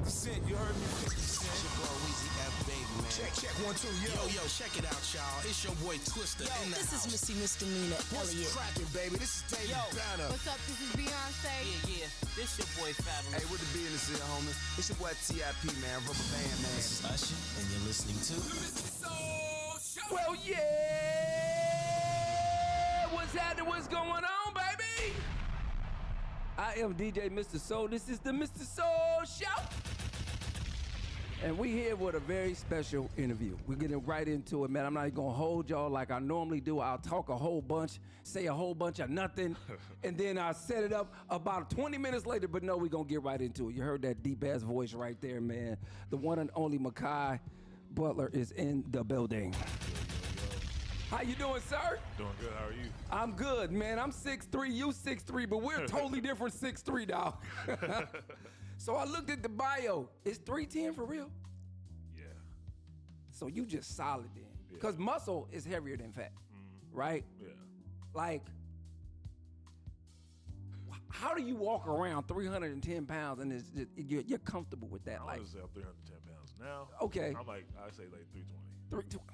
50 Cent, you heard me? 50 Cent. It's your boy Weezy F Baby, man. Check 1 2, Yo, check it out, y'all. It's your boy Twister in the This house. is Missy Misdemeanor What's Elliott. cracking, baby? This is David Banner. What's up? This is Beyonce. Yeah, this your boy Fabulous. Hey, what the business is, homie? It's your boy T.I.P., man. Rubber Band, man. This is Usher, and you're listening to Well, yeah! What's happening? What's going on, baby? I am DJ Mr. Soul. This is the Mr. Soul Show. And we here with a very special interview. We're getting right into it, man. I'm not even gonna hold y'all like I normally do. I'll talk a whole bunch, say a whole bunch of nothing, and then I'll set it up about 20 minutes later, but no, we're gonna get right into it. You heard that deep ass voice right there, man. The one and only Makai Butler is in the building. How you doing, sir? Doing good. How are you? I'm good, man. I'm 6'3", you 6'3", but we're totally different 6'3", dog. So I looked at the bio. Is 310 for real? Yeah. So you just solid then. Because muscle is heavier than fat, right? Yeah. Like, how do you walk around 310 pounds and it's just, you're comfortable with that? I Like, was up 310 pounds. Now, Okay. I'm like, I say like 320.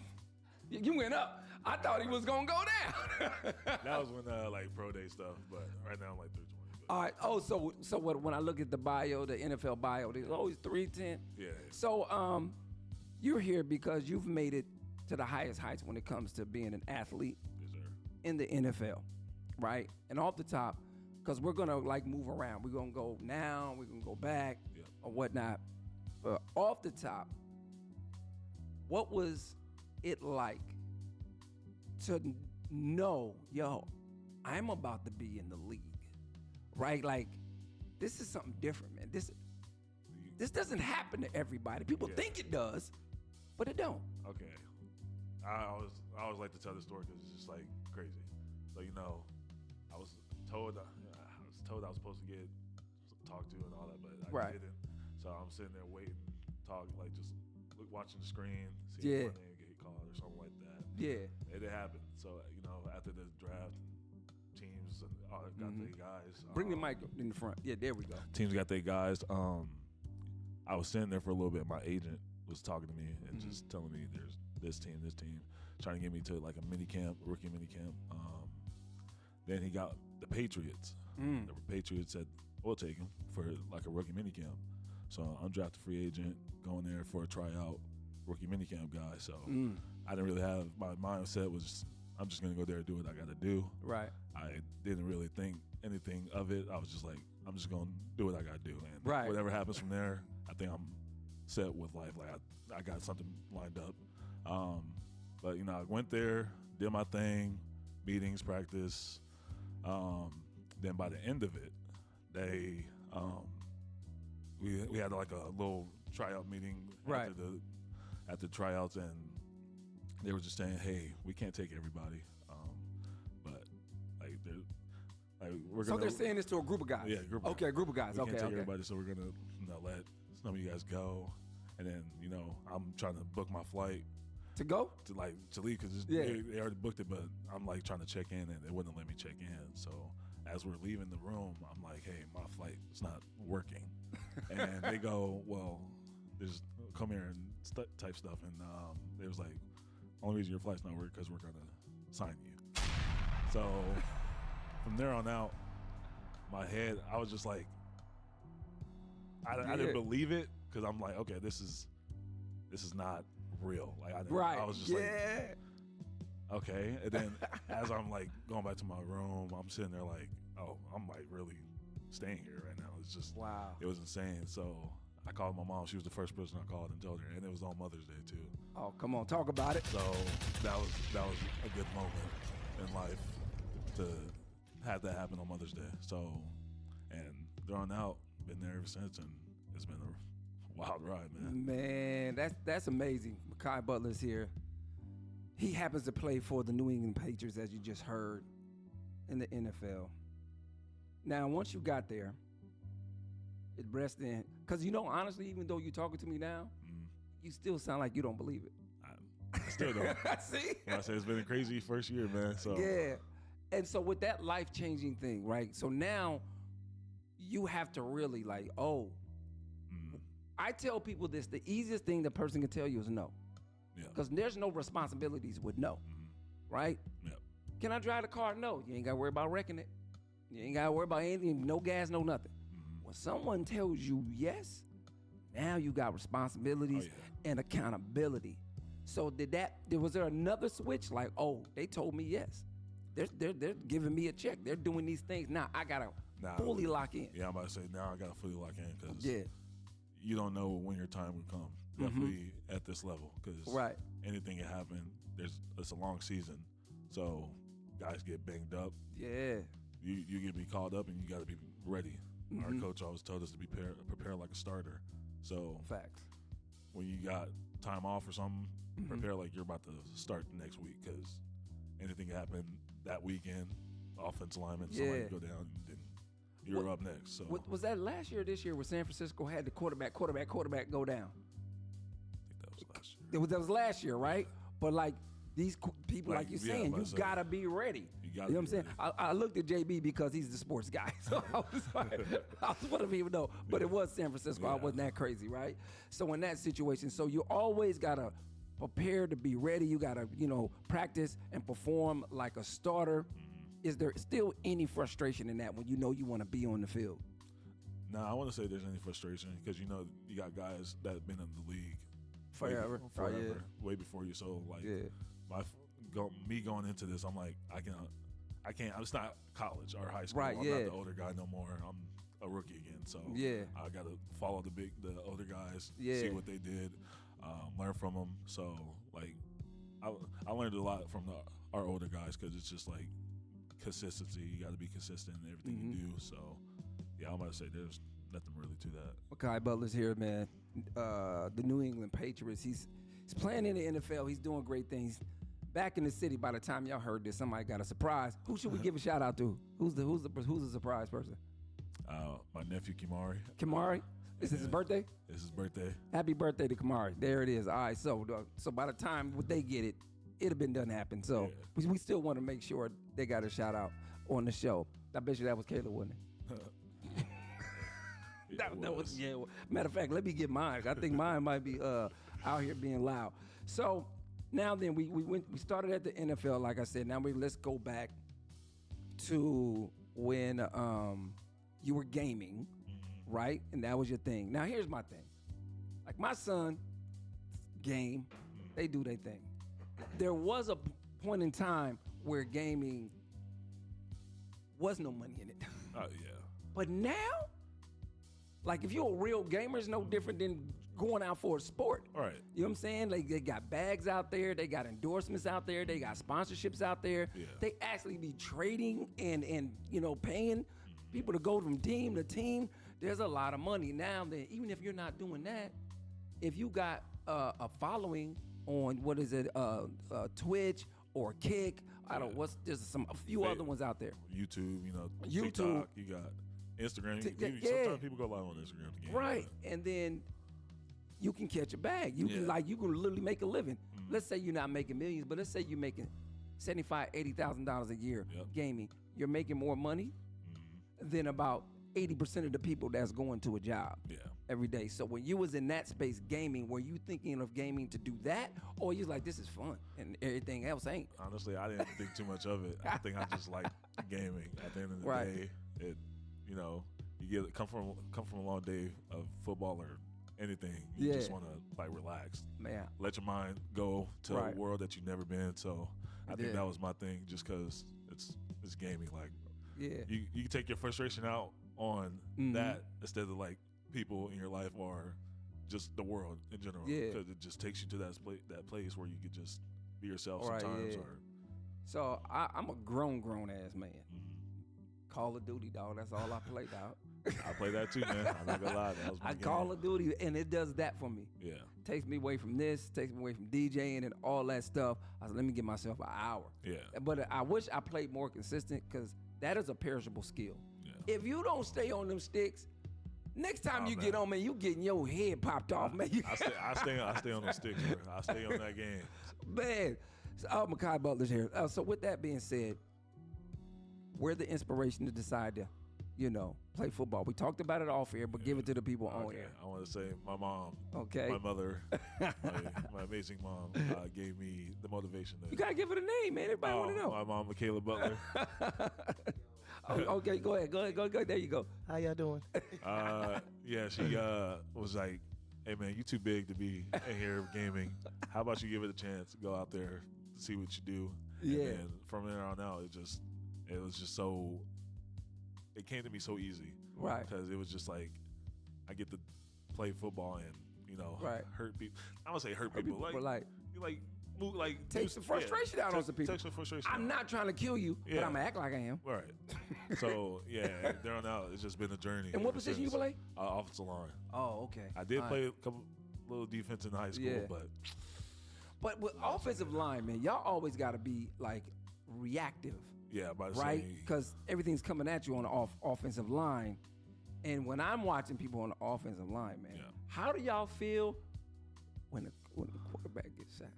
You went up. I thought he was gonna go down. That was when like pro day stuff, but right now I'm like 320. But All right. Oh, so what? When I look at the bio, the NFL bio, there's always 310. Yeah. So you're here because you've made it to the highest heights when it comes to being an athlete Yes, sir. in the NFL, right? And off the top, because we're gonna like move around. We're gonna go now. We're gonna go back Yep. or whatnot. But off the top, what was it like to know, yo, I'm about to be in the league, right? Like, this is something different, man. This doesn't happen to everybody. People think it does, but it don't. Okay. I always like to tell the story because it's just like crazy. So I was told I was supposed to get talked to and all that, but I didn't. So I'm sitting there waiting, like just watching the screen, seeing if my name get called or something like that. Yeah. It didn't happen. So after the draft, teams got their guys. Bring the mic in the front. Yeah, there we go. Teams got their guys. I was sitting there for a little bit. My agent was talking to me and just telling me there's this team, trying to get me to like a rookie mini camp. Then he got the Patriots. The Patriots said, we'll take him for like a rookie mini camp. So I'm drafted free agent, going there for a tryout, rookie minicamp guy. So I didn't really have, my mindset was I'm just gonna go there and do what I gotta do. Right. I didn't really think anything of it. I was just like, I'm just gonna do what I gotta do. And Right. whatever happens from there, I think I'm set with life. Like I got something lined up. But I went there, did my thing, meetings, practice. Then by the end of it, they we had like a little tryout meeting after tryouts, and they were just saying, "Hey, we can't take everybody, but like we're So gonna." they're saying this to a group of guys. Yeah, group of okay, guys. group of guys. We Okay, can't take okay. everybody, so we're gonna let some of you guys go, and then I'm trying to book my flight To go? to leave because they already booked it, but I'm like trying to check in and they wouldn't let me check in. So as we're leaving the room, I'm like, hey, my flight is not working. And they go, well, there's come here and type stuff. And they was like, only reason your flight's not working because we're going to sign you. So from there on out, my head, I was just like, I didn't believe it because I'm like, okay, this is not real. Like I was just like, okay. And then as I'm like going back to my room, I'm sitting there like, oh, I'm like really staying here right now. It's just, wow. It was insane. So I called my mom. She was the first person I called and told her, and it was on Mother's Day too. Oh, come on, talk about it. So that was a good moment in life to have that happen on Mother's Day. So, and throwing out, been there ever since, and it's been a wild ride, man. Man, that's amazing. Makai Butler's here. He happens to play for the New England Patriots, as you just heard, in the NFL. Now, once you got there, it rests in, because honestly, even though you're talking to me now, you still sound like you don't believe it. I still don't. See? I say it's been a crazy first year, man. So yeah. And so with that life-changing thing, right? So now you have to really I tell people this: the easiest thing the person can tell you is no, Yeah. because there's no responsibilities with no, right? Yep. Can I drive the car? No. You ain't got to worry about wrecking it. You ain't got to worry about anything. No gas, no nothing. When someone tells you yes, now you got responsibilities and accountability. So was there another switch? Like, oh, they told me yes. They're giving me a check. They're doing these things. Now I got to fully lock in. Yeah, I'm about to say, now I got to fully lock in because Yeah. you don't know when your time will come. Definitely at this level because Right. anything can happen. It's a long season. So guys get banged up. Yeah. You get to be called up and you got to be ready. Our coach always told us to be prepare like a starter. So Facts. when you got time off or something, prepare like you're about to start next week because anything can happen that weekend. Offensive lineman, somebody go down, and then you're up next. So Was that last year or this year where San Francisco had the quarterback go down? I think that was last year. That was last year, right? But like these people, like you're Yeah, saying, but you so- gotta be ready. You gotta know what I'm be saying? I looked at JB because he's the sports guy, so I was one of people know. But it was San Francisco. I wasn't that crazy, right? So in that situation, so you always gotta prepare to be ready. You gotta, practice and perform like a starter. Is there still any frustration in that when you know you want to be on the field? Nah, I want to say there's any frustration because you got guys that have been in the league Forever. way before you. So like, me going into this, I'm like, I can't. It's not college or high school. Right, I'm not the older guy no more. I'm a rookie again. So I got to follow the older guys, see what they did, learn from them. So like, I learned a lot from our older guys because it's just like consistency. You got to be consistent in everything you do. So yeah, I'm gonna say there's nothing really to that. Makai Butler's here, man. The New England Patriots. He's playing in the NFL. He's doing great things. Back in the city, by the time y'all heard this, somebody got a surprise. Who should we give a shout out to? Who's the surprise person? My nephew Kimari. Kamari? Is this his birthday? It's his birthday. Happy birthday to Kamari. There it is. All right, so by the time they get it, it'd have been done happen. So we still want to make sure they got a shout out on the show. I bet you that was Kayla, wasn't it? That was. Matter of fact, let me get mine. I think mine might be out here being loud. So now then we started at the NFL, like I said. Now let's go back to when you were gaming, right? And that was your thing. Now here's my thing. Like my son game, they do their thing. There was a point in time where gaming was no money in it. Oh yeah. But now, like if you're a real gamer, it's no different than going out for a sport. All right. You know what I'm saying? Like they got bags out there, they got endorsements out there, they got sponsorships out there. Yeah. They actually be trading and paying people to go from team to team. There's a lot of money. Now that even if you're not doing that, if you got a following on Twitch or Kick, there's a few other ones out there. YouTube, YouTube. TikTok, you got Instagram. Sometimes people go live on Instagram to game. Right. And then you can catch a bag. You can literally make a living. Let's say you're not making millions, but let's say you're making $75,000, $80,000 a year gaming. You're making more money than about 80% of the people that's going to a job every day. So when you was in that space gaming, were you thinking of gaming to do that? Or you was like, this is fun and everything else ain't? Honestly, I didn't think too much of it. I think I just like gaming. At the end of the day, you come from a long day of football or anything. You just want to relax. Man. Let your mind go to a world that you've never been. So I think that was my thing just because it's gaming. Like you can take your frustration out on that instead of like people in your life or just the world in general, because it just takes you to that place where you could just be yourself sometimes. So I'm a grown ass man. Call of Duty, dog. That's all I play, dog. I play that too, man. I'm not gonna lie. That was my game. Call of Duty, and it does that for me. Yeah. Takes me away from this, takes me away from DJing and all that stuff. I said, let me give myself an hour. Yeah. But I wish I played more consistent because that is a perishable skill. Yeah. If you don't stay on them sticks, next time you get on, man, you getting your head popped off, man. I stay on those sticks, bro. I stay on that game. Man. So, Makai Butler's here. So with that being said, where the inspiration to decide to play football? We talked about it off air, but give it to the people on air. I want to say my mom, Okay. my mother, my amazing mom gave me the motivation. You got to give it a name, man. Everybody want to know. My mom, Michaela Butler. Okay, go ahead. There you go. How y'all doing? Yeah, she was like, hey, man, you too big to be in here gaming. How about you give it a chance? Go out there, see what you do. Yeah. And from there on out, it was just so, it came to me so easy. Right. Because it was just like, I get to play football and, Right. hurt people. I don't say hurt people. But like, take some frustration out on some people. Take some frustration I'm out. not trying to kill you, but I'm going to act like I am. Right. So, yeah, there on out, it's just been a journey. And what position you play? Offensive line. Oh, okay. I did All play right. a couple little defense in high school, Yeah. but with offensive line, man, y'all always got to be, like, reactive. yeah, by the Right? same. Because everything's coming at you on the offensive line. And when I'm watching people on the offensive line, man, Yeah. how do y'all feel when the quarterback gets sacked?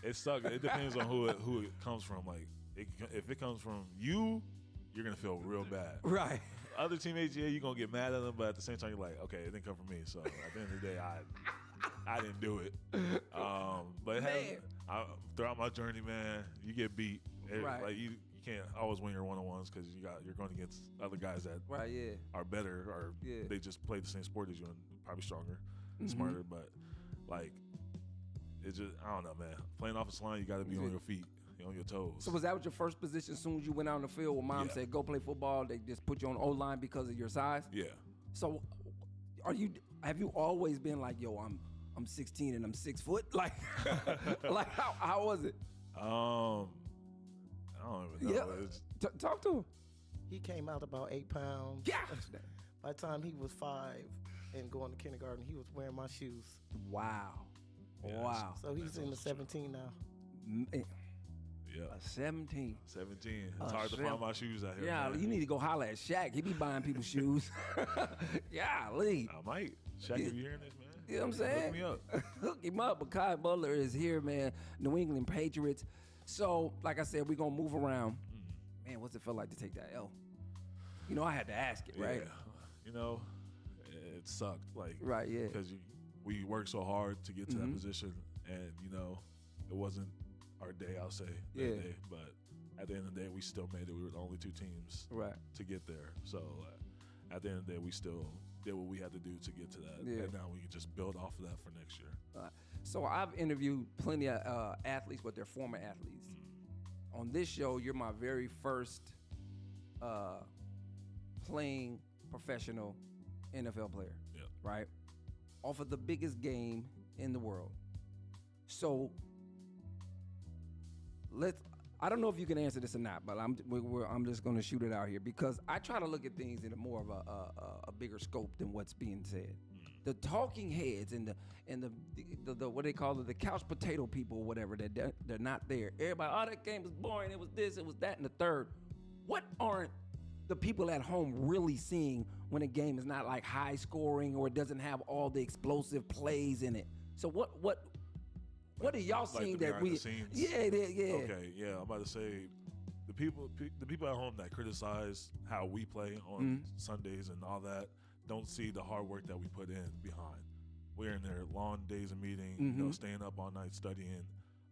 It sucks. It depends on who it comes from. Like, if it comes from you, you're gonna feel real bad. Right. Other teammates, yeah, you're gonna get mad at them, but at the same time, you're like, okay, it didn't come from me. So at the end of the day, I didn't do it. But it has, throughout my journey, man, you get beat. Right. Like you can't always win your one-on-ones because you're going against other guys that Right, yeah. are better or Yeah. they just play the same sport as you and probably stronger, smarter. But like, it's just, I don't know, man. Playing offensive line, you got to be on your feet, on your toes. So was that your first position as soon as you went out on the field when mom Yeah. said, go play football, they just put you on O-line because of your size? Yeah. So have you always been like, yo, I'm 16 and I'm 6 foot? Like, like how was it? I don't even know. Yeah. It's, Talk to him. He came out about 8 pounds. Yeah. By the time he was 5 and going to kindergarten, he was wearing my shoes. Wow. Yeah, Wow. So he's in the 17 now. Man, yeah. a 17. 17. It's hard to find my shoes out here. Yeah, man. you need to go holler at Shaq. He be buying people's shoes. Golly. I might. Shaq, if you're hearing this, man. You know what I'm saying? Hook me up. Hook him up. But Butler is here, man. New England Patriots. So, like I said, we're going to move around. Man, what's it feel like to take that L? I had to ask it, right? Yeah. It sucked. Like, Right, yeah. Because we worked so hard to get to that position, and, it wasn't our day, I'll say, that Yeah. day. But at the end of the day, we still made it. We were the only 2 teams Right. to get there. So, at the end of the day, we still did what we had to do to get to that. Yeah. And now we can just build off of that for next year. So I've interviewed plenty of athletes, but they're former athletes. On this show, you're my very first playing professional NFL player, Yeah. right? Off of the biggest game in the world. So I don't know if you can answer this or not, but I'm just going to shoot it out here because I try to look at things in a more of a bigger scope than what's being said. The talking heads and the what they call it, the couch potato people or whatever, they're not there. Everybody, oh, that game was boring. It was this, it was that, and the third. What aren't the people at home really seeing when a game is not like high scoring or it doesn't have all the explosive plays in it? So what are y'all Like seeing the that behind we? the scenes? Yeah. Okay, yeah, I'm about to say the people at home that criticize how we play on Sundays and all that don't see the hard work that we put in behind. We're in there long days of meeting, staying up all night studying.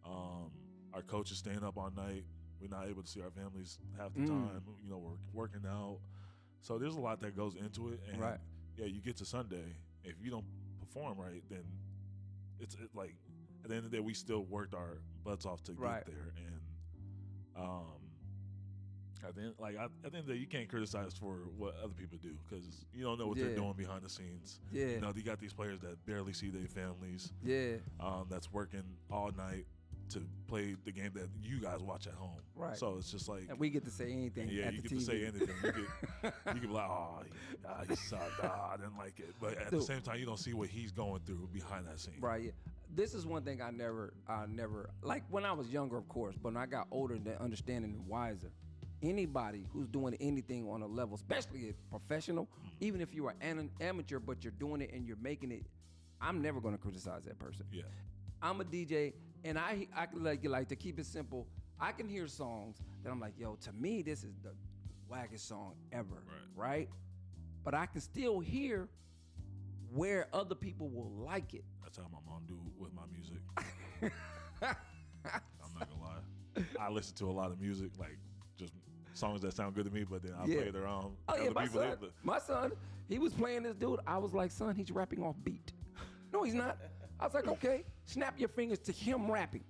Our coach is staying up all night. We're not able to see our families half the time. We're working out. So there's a lot that goes into it. And Right. yeah, you get to Sunday. If you don't perform right, then it's like at the end of the day, we still worked our butts off to Right. get there. And at the end of the day, you can't criticize for what other people do because you don't know what they're Yeah. doing behind the scenes. Yeah. You got these players that barely see their families. Yeah. That's working all night to play the game that you guys watch at home. Right. So it's just like, And we get to say anything. yeah, at you the get TV. to say anything. You can be like, oh, he sucked. I didn't like it. But at the Dude. same time, you don't see what he's going through behind that scene. Right. Yeah. This is one thing I never like when I was younger, of course, but when I got older and understanding and wiser. Anybody who's doing anything on a level, especially a professional, even if you are an amateur, but you're doing it and you're making it, I'm never going to criticize that person. Yeah. I'm a DJ, and I like to keep it simple. I can hear songs that I'm like, yo, to me, this is the wackest song ever, right? But I can still hear where other people will like it. That's how my mom do with my music. I'm not gonna lie. I listen to a lot of music, like just songs that sound good to me, but then I play their own. Oh yeah, my son, he was playing this dude. I was like, son, he's rapping off beat. No, he's not. I was like, okay, snap your fingers to him rapping.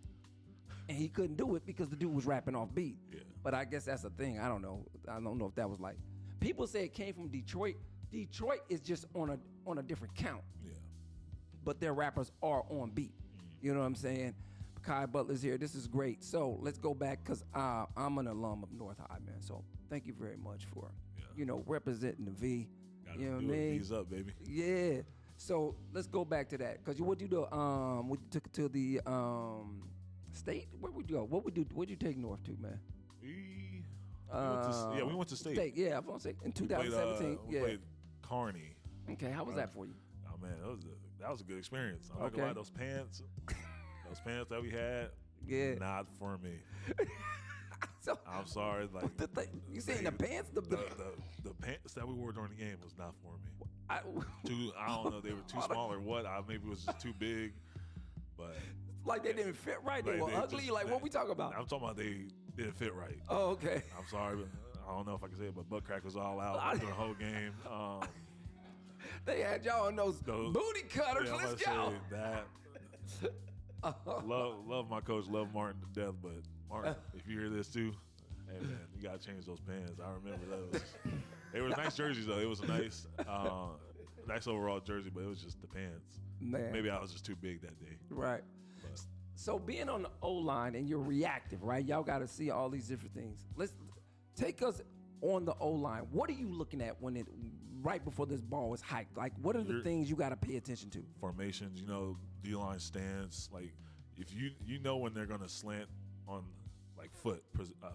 And he couldn't do it because the dude was rapping off beat. Yeah. But I guess that's the thing. I don't know. I don't know if that was like. People say it came from Detroit. Detroit is just on a different count. Yeah. But their rappers are on beat. You know what I'm saying? Kai Butler's here. This is great. So let's go back because I'm an alum of North High, man. So thank you very much for, representing the V. Gotta you know what I mean? V's up, baby. Yeah. So let's go back to that because what you do? We took it to the state. Where would you go? What'd you take North to, man? We went to state. Yeah, I'm gonna say in 2017. We played Kearney. Okay, how was that for you? Oh man, that was a good experience. I'm not gonna lie, those pants that we had, not for me. So, I'm sorry, like you saying the pants? The pants that we wore during the game was not for me. I don't know, they were too small or what. Maybe it was just too big, but like they didn't fit right. They were ugly. What we talking about? I'm talking about they didn't fit right. Oh, okay. I'm sorry, but I don't know if I can say it, but butt crack was all out through the whole game. They had y'all on those booty cutters. Yeah, let's go. That. Love my coach, love Martin to death, but Martin, if you hear this too, hey man, you gotta change those pants. I remember those. They were nice jerseys though. It was a nice overall jersey, but it was just the pants. Man. Maybe I was just too big that day. Right. But. So being on the O-line and you're reactive, right? Y'all got to see all these different things. Let's take us on the O-line. What are you looking at right before this ball is hiked? Like, what are the things you got to pay attention to? Formations, D-line stance. Like, if you know when they're going to slant on, like, foot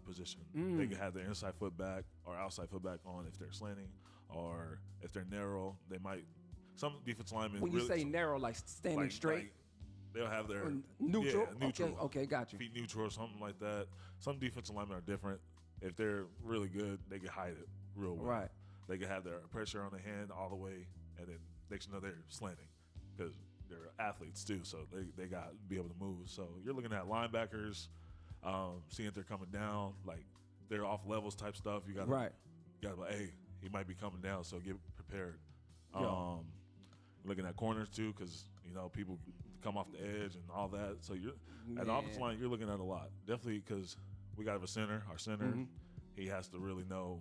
position. They can have their inside foot back or outside foot back on if they're slanting, or if they're narrow, they might. Some defense linemen. When you say narrow, like standing straight? They'll have their neutral. Yeah, neutral. Okay, got you. Feet neutral or something like that. Some defensive linemen are different. If they're really good, they can hide it real well. Right. They can have their pressure on the hand all the way, and then next you know they're slanting because they're athletes too. So they got to be able to move. So you're looking at linebackers, seeing if they're coming down, like they're off levels type stuff. You got to be, hey, he might be coming down, so get prepared. Looking at corners too, because people come off the edge and all that. So you're at the offensive line, you're looking at a lot. Definitely because we got a center. Our center, he has to really know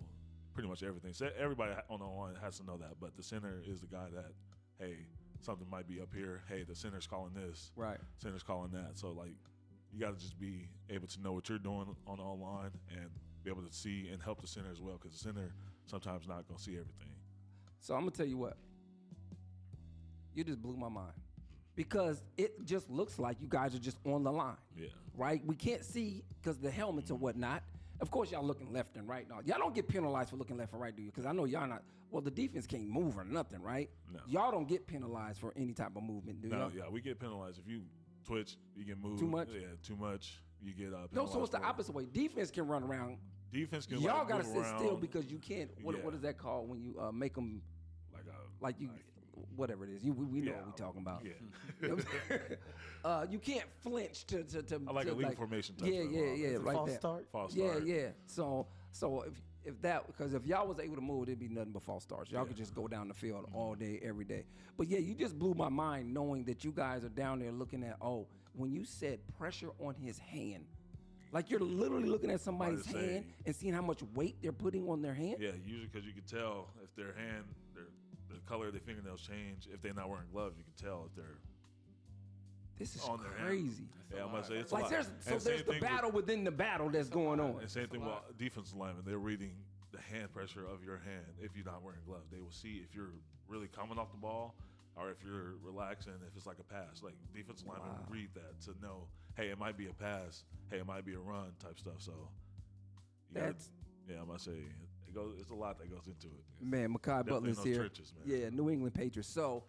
pretty much everything. So everybody on the line has to know that, but the center is the guy that, hey, something might be up here. Hey, the center's calling this. Right. Center's calling that. So like, you got to just be able to know what you're doing on the line and be able to see and help the center as well, because the center sometimes not gonna see everything. So I'm gonna tell you what. You just blew my mind. Because it just looks like you guys are just on the line. Yeah. Right? We can't see because the helmets and whatnot. Of course, y'all looking left and right now. Y'all don't get penalized for looking left and right, do you? Because I know y'all not. Well, the defense can't move or nothing, right? No. Y'all don't get penalized for any type of movement, do you? No, yeah, we get penalized. If you twitch, you get moved. Too much? Yeah, too much. You get penalized. No, so it's the opposite way. Defense can run around. Defense can y'all got to sit around. still because you can't. What is that called when you make them whatever it is. We know what we're talking about. Yeah. You can't flinch to I like a lead formation type. Yeah, right false there. Start? False start. Yeah. So if y'all was able to move, it'd be nothing but false starts. Y'all could just go down the field all day, every day. But yeah, you just blew my mind knowing that you guys are down there looking at, when you said pressure on his hand, like you're literally looking at somebody's hand and seeing how much weight they're putting on their hand? Yeah, usually because you can tell if their hand, the color of their fingernails change. If they're not wearing gloves, you can tell if they're This is on crazy. Yeah, I'm gonna say it's like a lot. There's the battle within the battle that's going on. And same thing with defensive linemen. They're reading the hand pressure of your hand if you're not wearing gloves. They will see if you're really coming off the ball or if you're relaxing, if it's like a pass. Like defensive linemen read that to know, hey, it might be a pass. Hey, it might be a run type stuff. So I'm gonna say it's a lot that goes into it. Man, Makai Butler's here. Churches, man. Yeah, New England Patriots. So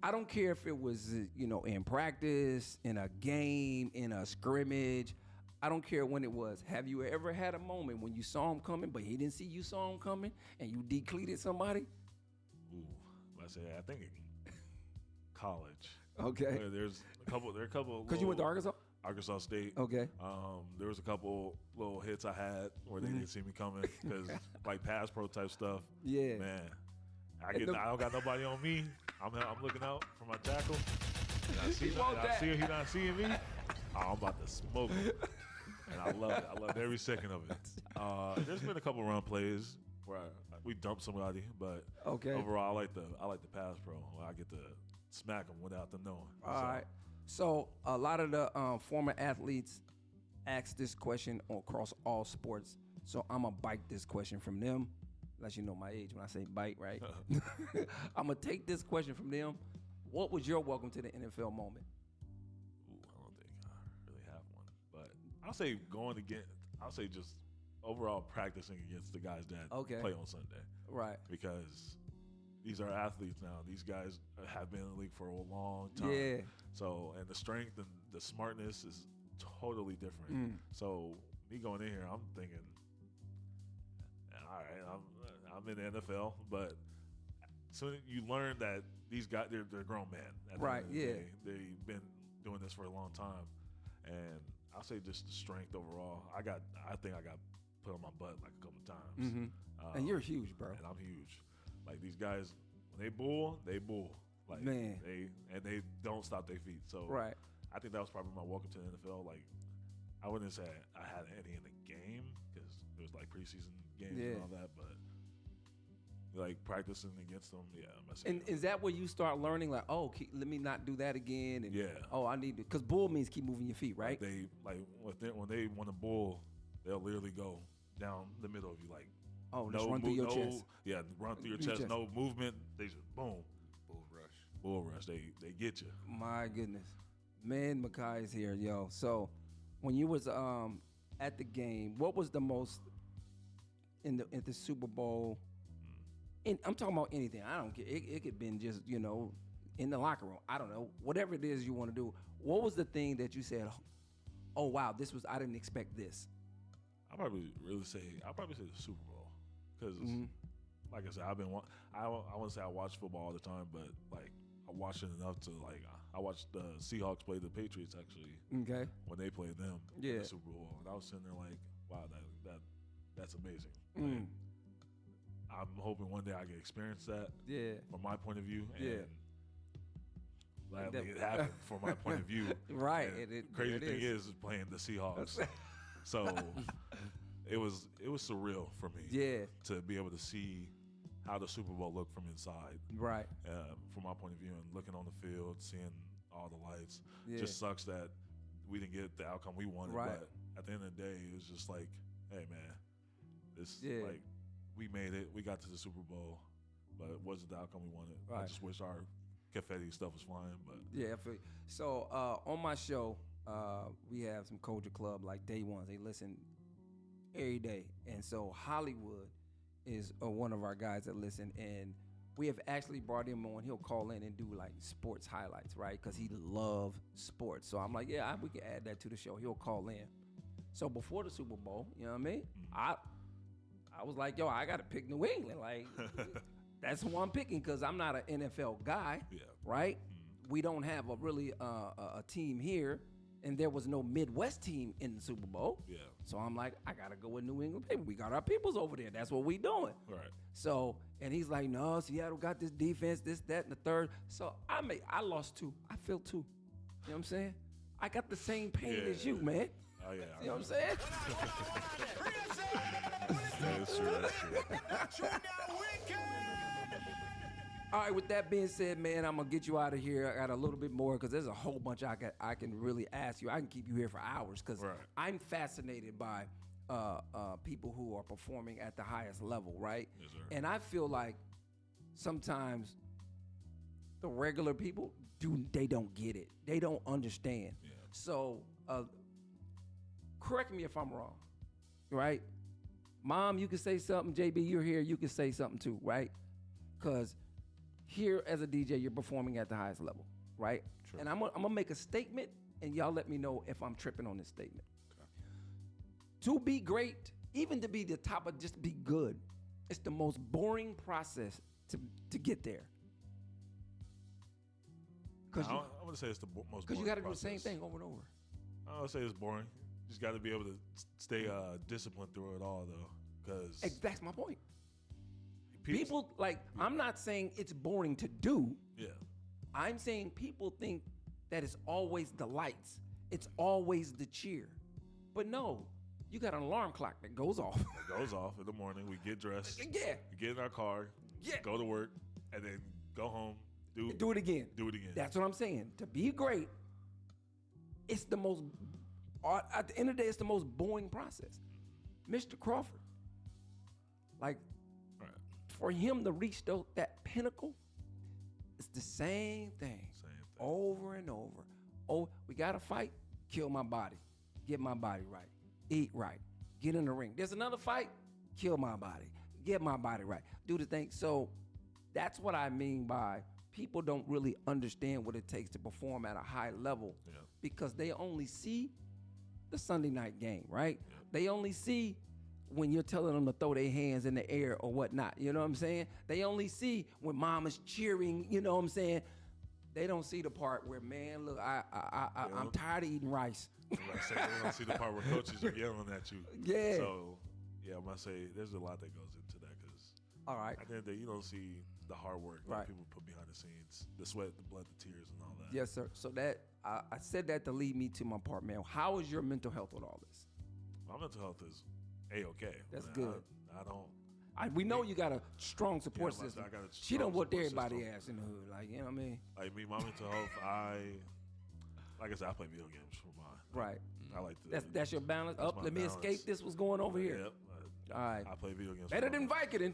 I don't care if it was, in practice, in a game, in a scrimmage. I don't care when it was. Have you ever had a moment when you saw him coming, but he didn't see you saw him coming, and you decleated somebody? Ooh, I say I think in college. Okay. There are a couple. Because you went to Arkansas? Arkansas State. Okay. There was a couple little hits I had where they didn't see me coming because like pass pro type stuff. Yeah. Man, I don't got nobody on me. I'm looking out for my tackle. I see him. He not seeing me. Oh, I'm about to smoke him. And I love it. I love every second of it. There's been a couple run plays where we dumped somebody, but overall I like the pass pro. Where I get to smack them without them knowing. All right. So a lot of the former athletes ask this question across all sports. So I'm going to bite this question from them. Let you know my age when I say bite, right? I'm going to take this question from them. What was your welcome to the NFL moment? Ooh, I don't think I really have one. But I'll say just overall practicing against the guys that play on Sunday. Right. Because these are athletes now. These guys have been in the league for a long time. Yeah. So, and the strength and the smartness is totally different. So, me going in here, I'm thinking, all right, I'm in the NFL, but soon you learn that these guys, they're grown men. Right, yeah. They've been doing this for a long time. And I'll say just the strength overall. I think I got put on my butt like a couple times. Mm-hmm. And you're huge, bro. And I'm huge. Like these guys, when they bull. Like man, they don't stop their feet. So right. I think that was probably my welcome to the NFL. Like I wouldn't say I had any in the game because it was like preseason games and all that, but like practicing against them, And is that where you start learning? Like, let me not do that again. And I need to, because bull means keep moving your feet, right? When they want to bull, they'll literally go down the middle of you, like. Just run through your chest. Yeah, run through your chest. No movement. They just boom. Bull rush. They get you. My goodness. Man, Makai is here, yo. So when you was at the game, what was the most in the Super Bowl? I'm talking about anything. I don't care. It could have been just, in the locker room. I don't know. Whatever it is you want to do. What was the thing that you said, oh wow, I didn't expect this? I'll probably say the Super Bowl. Because, like I said, I wouldn't say I watch football all the time, but like I watched it enough to I watched the Seahawks play the Patriots actually. Okay. When they played them in the Super Bowl, and I was sitting there like, wow, that's amazing. Like, I'm hoping one day I can experience that. Yeah. From my point of view. And gladly it happened from my point of view. Right. Crazy thing is playing the Seahawks. So. It was surreal for me to be able to see how the Super Bowl looked from inside. Right. From my point of view and looking on the field, seeing all the lights. Just sucks that we didn't get the outcome we wanted. Right. But at the end of the day, it was just like, hey, man, like we made it. We got to the Super Bowl, but it wasn't the outcome we wanted. Right. I just wish our confetti stuff was flying. But yeah, so on my show, we have some Culture Club, like day ones. They listen every day. And so Hollywood is one of our guys that listen, and we have actually brought him on. He'll call in and do like sports highlights, right? Because he loves sports. So I'm like, we can add that to the show. He'll call in. So before the Super Bowl, you know what I mean? I was like, I got to pick New England. Like, that's who I'm picking because I'm not an NFL guy, right? We don't have a team here. And there was no Midwest team in the Super Bowl. Yeah. So I'm like, I got to go with New England people. We got our peoples over there. That's what we doing. Right. So, and he's like, no, Seattle got this defense, this, that, and the third. So I lost 2. I feel 2. You know what I'm saying? I got the same pain as you, man. Oh, yeah. You know what I'm saying? That's true. All right, with that being said, man, I'm going to get you out of here. I got a little bit more because there's a whole bunch I can really ask you. I can keep you here for hours because I'm fascinated by people who are performing at the highest level, right? Yes, sir. And I feel like sometimes the regular people, they don't get it. They don't understand. Yeah. So correct me if I'm wrong, right? Mom, you can say something. JB, you're here. You can say something too, right? Because here as a DJ, you're performing at the highest level, right? True. And I'm gonna make a statement, and y'all let me know if I'm tripping on this statement. Okay. To be great, even to be the top of just be good, it's the most boring process to get there. I'm gonna say it's the most boring. Because you got to do the process. same thing over and over. I don't say it's boring. You just got to be able to stay disciplined through it all, though. Because That's my point. People I'm not saying it's boring to do. Yeah. I'm saying people think that it's always the lights. It's always the cheer. But no, you got an alarm clock that goes off. It goes off in the morning. We get dressed. Yeah. We get in our car. Yeah. Go to work, and then go home. Do it again. Do it again. That's what I'm saying. To be great, it's the most, at the end of the day, it's the most boring process. Mr. Crawford, like, Right. for him to reach that pinnacle, it's the same thing. Over and over. Oh, we got to fight, kill my body, get my body right, eat right, get in the ring. There's another fight, kill my body, get my body right, do the thing. So that's what I mean by people don't really understand what it takes to perform at a high level because they only see the Sunday night game, right? Yeah. They only see when you're telling them to throw their hands in the air or whatnot. You know what I'm saying? They only see when mom is cheering, you know what I'm saying? They don't see the part where, man, look, I'm tired of eating rice. They don't see the part where coaches are yelling at you. Yeah. So, yeah, I'm going to say there's a lot that goes into that because all right. at the end of the day, you don't see the hard work that Right. people put behind the scenes, the sweat, the blood, the tears, and all that. Yes, sir. So that I said that to lead me to my part, man. How is your mental health with all this? My mental health is A-okay. That's Man, good. I don't. We know you got a strong support Yeah, system. I got a She strong done whooped support everybody system. ass in the hood. Like, you know what I mean? Like me, my mental health, like I said, I play video games for mine. Right. I like to. That's your balance. That's Up, my let me balance. escape this was going over here. Yep. All right. I play video games. Better for than my Vicodin.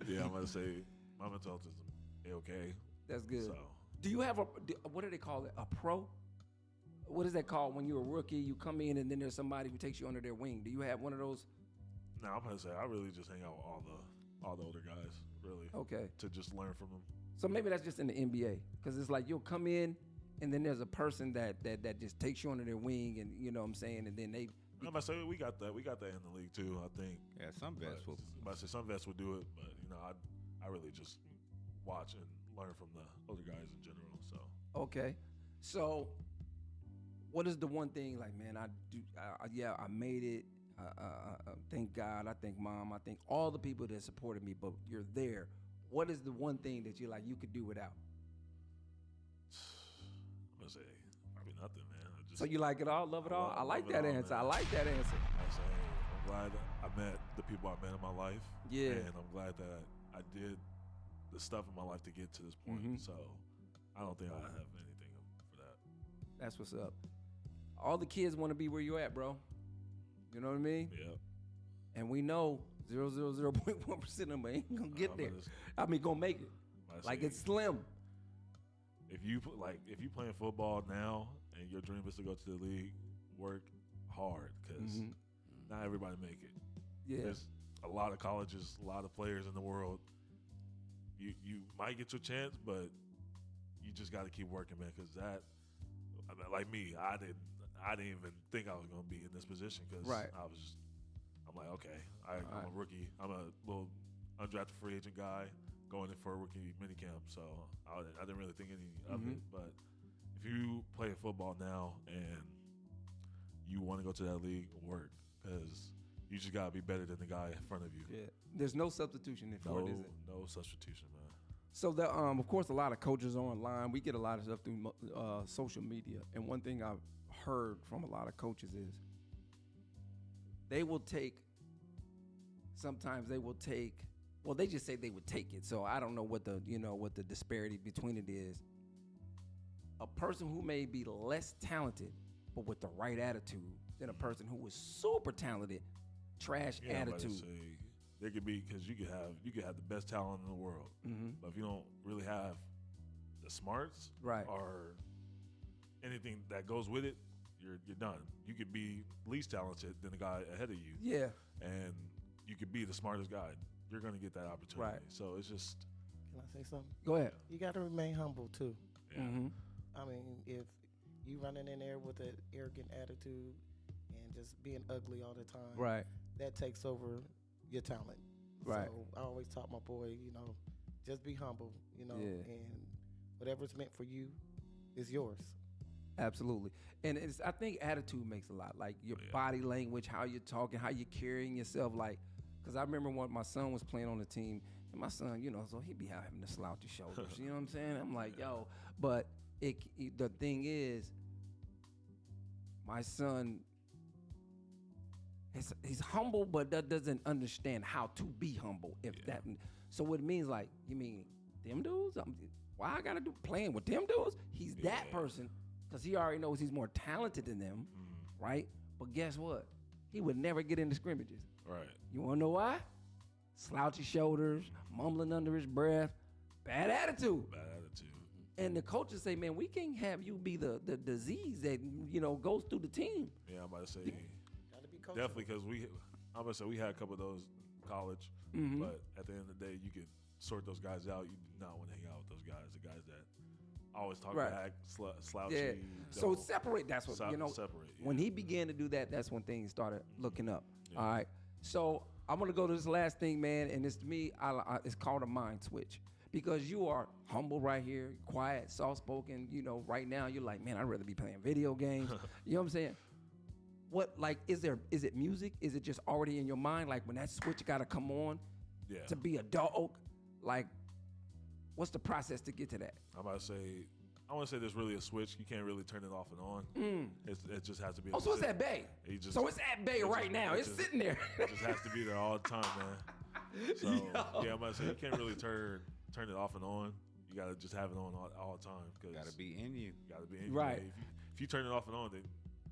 Yeah, I'm gonna say my mental health is A-okay. That's good. So Do you have what do they call it? A pro? What is that called when you're a rookie? You come in and then there's somebody who takes you under their wing. Do you have one of those? no, I'm gonna say I really just hang out with all the older guys, really. Okay. To just learn from them. So maybe that's just in the NBA because it's like you'll come in and then there's a person that just takes you under their wing and you know what I'm saying, and then they. I'm gonna say we got that in the league too. I think. Yeah, some vets will. I say some vets would do it, but I really just watch and learn from the older guys in general. So. Okay, so what is the one thing like, man? I made it. Thank God. I thank Mom. I thank all the people that supported me. But you're there. What is the one thing that you like you could do without? I'm gonna say probably nothing, man. So you like it all, love it all? I like that answer. Man. I like that answer. I say I'm glad I met the people I met in my life. Yeah. And I'm glad that I did the stuff in my life to get to this point. Mm-hmm. So I don't think I have anything for that. That's what's up. All the kids want to be where you're at, bro. You know what I mean? Yeah. And we know 0.1% of them ain't gonna get there. Gonna make it. Like it's slim. If you playing football now and your dream is to go to the league, work hard because not everybody make it. Yeah. There's a lot of colleges, a lot of players in the world. You might get your chance, but you just got to keep working, man. Because like me, I didn't even think I was gonna be in this position because I'm like, okay, I'm a rookie. I'm a little undrafted free agent guy going in for a rookie minicamp, so I didn't really think any of it. But if you play football now and you want to go to that league, work because you just gotta be better than the guy in front of you. Yeah. There's no substitution for it, is it? No substitution, man. So of course, a lot of coaches are online. We get a lot of stuff through social media, and one thing I've heard from a lot of coaches is they just say they would take it. So I don't know what the disparity between it is. A person who may be less talented, but with the right attitude, than a person who is super talented, trash attitude. There could be because you could have the best talent in the world, but if you don't really have the smarts, or anything that goes with it, you're done. You could be least talented than the guy ahead of you. Yeah. And you could be the smartest guy. You're going to get that opportunity. Right. So it's just. Can I say something? Go ahead. You got to remain humble too. Yeah. I mean, if You running in there with an arrogant attitude and just being ugly all the time. Right. That takes over your talent. Right. So I always taught my boy, just be humble, and whatever's meant for you is yours. Absolutely. And I think attitude makes a lot. Like your body language, how you're talking, how you're carrying yourself. Like, because I remember when my son was playing on the team, and my son, so he'd be out having the slouchy shoulders. You know what I'm saying? I'm like, yo. But the thing is, my son, he's humble, but that doesn't understand how to be humble. So what it means, like, you mean them dudes? Why I gotta do playing with them dudes? He's that person because he already knows he's more talented than them, right? But guess what? He would never get into scrimmages. Right. You wanna know why? Slouchy shoulders, mumbling under his breath, bad attitude. Bad attitude. And the coaches say, man, we can't have you be the disease that goes through the team. Yeah, I'm about to say Gotta be coachable. definitely because I'm gonna say we had a couple of those in college, but at the end of the day, you could sort those guys out. You do not want to hang out with those guys. The guys that always talk back, slouchy. Yeah. So separate. That's what separate. When he began to do that, that's when things started looking up. Yeah. All right. So I'm gonna go to this last thing, man, and it's to me, it's called a mind switch. Because you are humble right here, quiet, soft-spoken, right now you're like, man, I'd rather be playing video games. You know what I'm saying? Is it music? Is it just already in your mind? Like when that switch gotta come on to be a dog? Like, what's the process to get to that? I want to say there's really a switch. You can't really turn it off and on. It just has to be. So it's at bay. So it's at bay right now. It's sitting there. It just has to be there all the time, man. So I'm about to say you can't really turn it off and on. You gotta just have it on all the time. Cause gotta be in you. Gotta be in you. Right. If you turn it off and on, then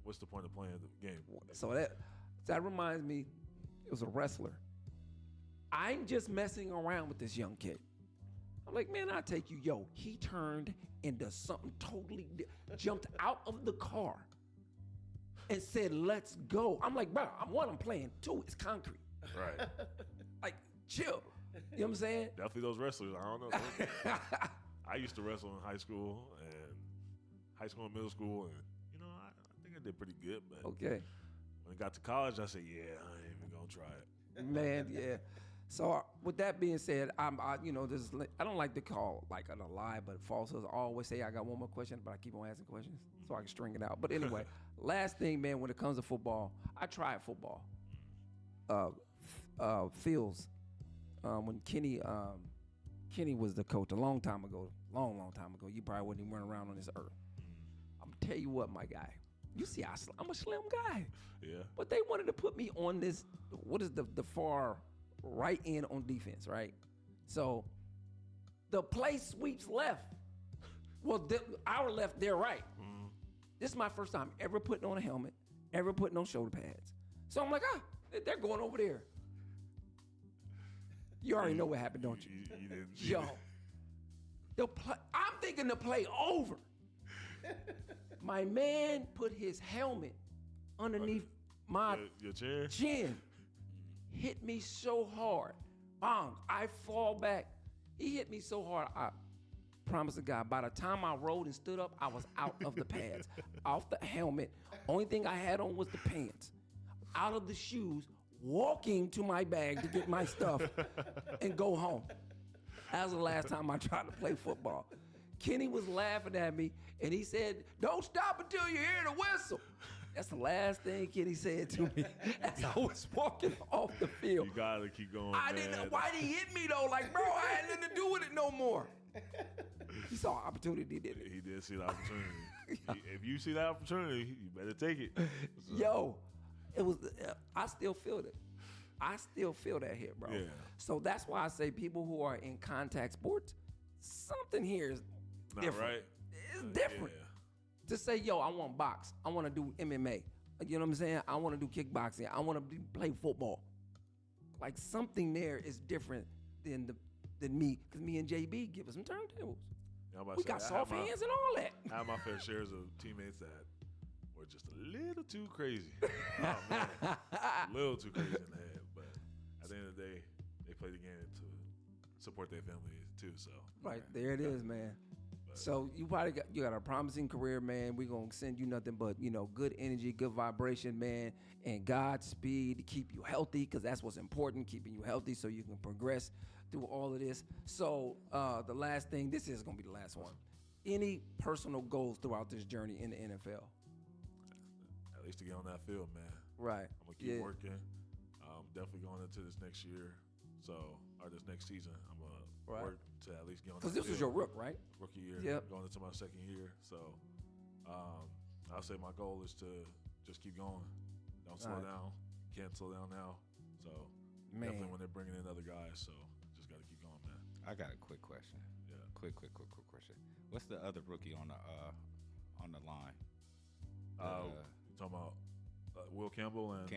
what's the point of playing the game? So that reminds me, it was a wrestler. I'm just messing around with this young kid. I'm like, man, I'll take you. Yo, he turned into something totally jumped out of the car and said, let's go. I'm like, bro, I'm playing. 2, it's concrete. Right. Like, chill. You know what I'm saying? Definitely those wrestlers. I don't know. I used to wrestle in high school and middle school, and I think I did pretty good. But okay, when I got to college, I said, I ain't even gonna try it. Man, yeah. So with that being said, I don't like to call like a lie, but falsehoods. I always say I got one more question, but I keep on asking questions so I can string it out. But anyway, last thing, man, when it comes to football, I tried football. Fields. When Kenny was the coach a long time ago, long time ago, you probably wouldn't even run around on this earth. I'm gonna tell you what, my guy. You see, I'm a slim guy. Yeah. But they wanted to put me on this. What is the far right end on defense, right? So the play sweeps left. Well, our left, their right. This is my first time ever putting on a helmet, ever putting on shoulder pads. So I'm like, they're going over there. You already know what happened, don't you? You didn't. Yo, I'm thinking the play over. My man put his helmet underneath my your chin. Hit me so hard. Bang, I fall back. He hit me so hard, I promise to God, by the time I rolled and stood up, I was out of the pads, off the helmet. Only thing I had on was the pants. Out of the shoes, walking to my bag to get my stuff and go home. That was the last time I tried to play football. Kenny was laughing at me, and he said, don't stop until you hear the whistle. That's the last thing Kenny said to me as I was walking off the field. You gotta keep going, I didn't know why he hit me, though. Like, bro, I had nothing to do with it no more. He saw an opportunity, didn't he? He did see the opportunity. If you see that opportunity, you better take it. So. Yo, it was. I still feel it. I still feel that here, bro. Yeah. So that's why I say people who are in contact sports, something here is not different. Right. It's different. Yeah. To say, yo, I want to box. I want to do MMA. You know what I'm saying? I want to do kickboxing. I want to play football. Like something there is different than me, because me and JB give us some turntables. Yeah, we got soft hands and all that. I have my fair shares of teammates that were just a little too crazy. Oh, man. A little too crazy in the head. But at the end of the day, they play the game to support their families too. So right there it is, man. So you got a promising career, man. We're gonna send you nothing but good energy, good vibration, man, and Godspeed to keep you healthy, because that's what's important, keeping you healthy so you can progress through all of this. So the last thing, this is gonna be the last one. Any personal goals throughout this journey in the NFL? At least to get on that field, man. Right. I'm gonna keep working. Definitely going into this next year, or this next season, I'm gonna work to at least get on. Because this was your rookie year. Yep. Going into my second year, so I'll say my goal is to just keep going. Don't slow down. Can't slow down now. So definitely when they're bringing in other guys, so just got to keep going, man. I got a quick question. Yeah. Quick question. What's the other rookie on the line? You talking about Will Campbell and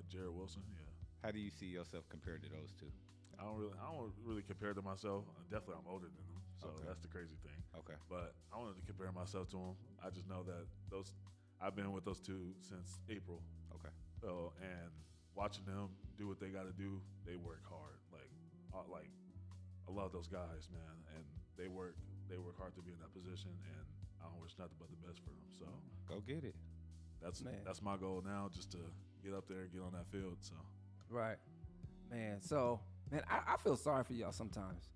Jared Wilson? Yeah. How do you see yourself compared to those two? I don't really compare to myself. Definitely, I'm older than them, so that's the crazy thing. Okay. But I wanted to compare myself to them. I just know that I've been with those two since April. Okay. So, and watching them do what they got to do, they work hard. Like I love those guys, man, and they work hard to be in that position, and I don't wish nothing but the best for them. So go get it. That's my goal now, just to get up there, get on that field. So right, man. So man, I feel sorry for y'all sometimes,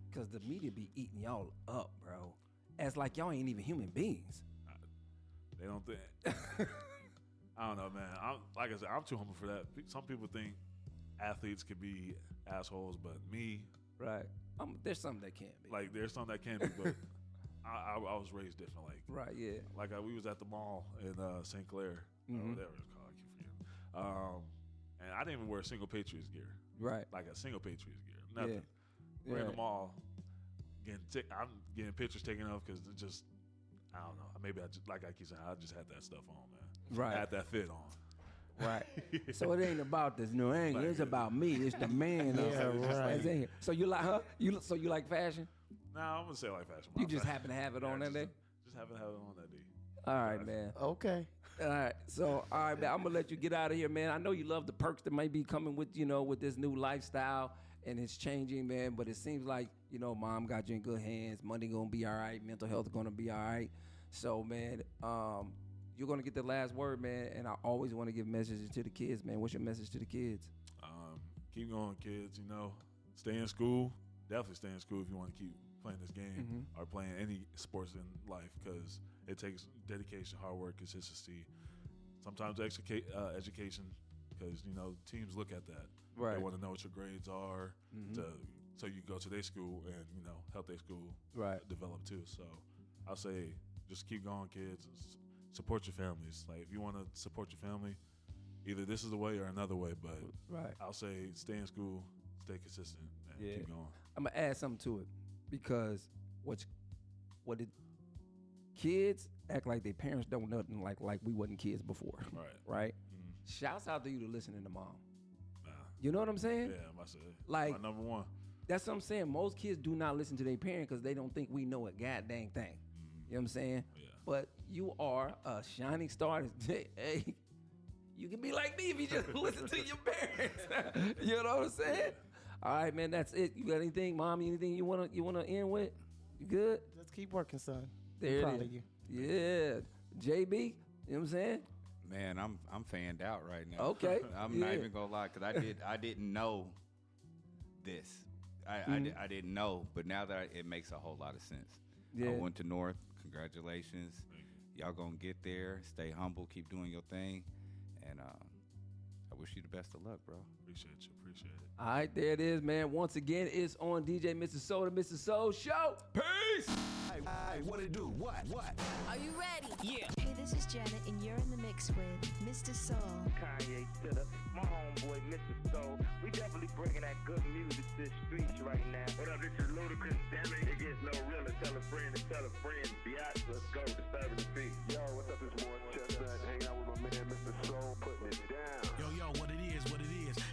because the media be eating y'all up, bro. As like y'all ain't even human beings. They don't think. I don't know, man. Like I said, I'm too humble for that. Some people think athletes could be assholes, but me, right? There's some that can't be. Like there's some that can be, but I was raised different. Like right, yeah. Like we was at the mall in St. Clair, whatever it's called. I keep forgetting. And I didn't even wear a single Patriots gear. Right. Like a single Patriots gear. Nothing. Yeah. We're in the mall. I'm getting pictures taken of because it just, I don't know. Maybe I just, like I keep saying, I just had that stuff on, man. Right. I had that fit on. Right. So it ain't about this New England. It's about me. It's the man. That's in here. So you like, huh? So you like fashion? No, I'm gonna say like fashion. You just happen to have it on that day? Just happen to have it on that day. All right, man. Okay. All right. So, all right, man. I'm gonna let you get out of here, man. I know you love the perks that might be coming with, with this new lifestyle, and it's changing, man. But it seems like, mom got you in good hands. Money gonna be all right. Mental health gonna be all right. So, man, you're gonna get the last word, man. And I always want to give messages to the kids, man. What's your message to the kids? Keep going, kids. Stay in school. Definitely stay in school if you want to keep playing this game or playing any sports in life, because it takes dedication, hard work, consistency, sometimes education, because teams look at that. Right. They want to know what your grades are, so you go to their school and help their school develop too. So I'll say just keep going, kids. Support your families. Like if you want to support your family, either this is the way or another way. But I'll say stay in school, stay consistent, and keep going. I'm gonna add something to it, because kids act like their parents don't know nothing like we wasn't kids before. Right? Shouts out to you to listening to mom. Nah. You know what I'm saying? Yeah, I'm about to say. Like, my number one. That's what I'm saying. Most kids do not listen to their parents because they don't think we know a goddamn thing. You know what I'm saying? Yeah. But you are a shining star. Hey, you can be like me if you just listen to your parents. You know what I'm saying? All right, man, that's it. You got anything, Mom? Anything you wanna end with? You good? Just keep working, son. There I'm proud it is. of you. Yeah, JB. You know what I'm saying? Man, I'm fanned out right now. Okay. I'm not even gonna lie, because I didn't know this. I didn't know, but now that it makes a whole lot of sense. Yeah. I went to North. Congratulations. Y'all gonna get there. Stay humble. Keep doing your thing. And I wish you the best of luck, bro. Appreciate you. All right, there it is, man. Once again, it's on DJ Mr. Soul, the Mr. Soul Show. Peace! Hey, what it do? What? Are you ready? Yeah. Hey, this is Janet, and you're in the mix with Mr. Soul. Kanye Sitter, my homeboy, Mr. Soul. We definitely bringing that good music to the streets right now. What up, this is Ludacris, damn it gets no realer. Tell a friend to tell a friend. Biatch, let's go, disturbing the beat. Yo, what's up, this boy Chestnut, hanging out with my man, Mr. Soul, putting it down. Yo, what it is.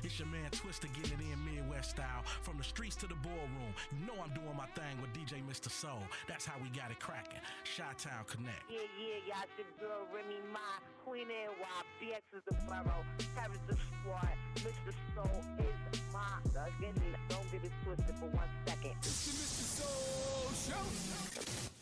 It's your man Twister getting it in Midwest style. From the streets to the ballroom. You know I'm doing my thing with DJ Mr. Soul. That's how we got it cracking. Chi-Town Connect. Yeah, y'all your girl Remy Ma, Queen NY, BX is the borough, Paris the squad, Mr. Soul is my, again, don't get it twisted for 1 second. It's the Mr. Soul Show. Coast.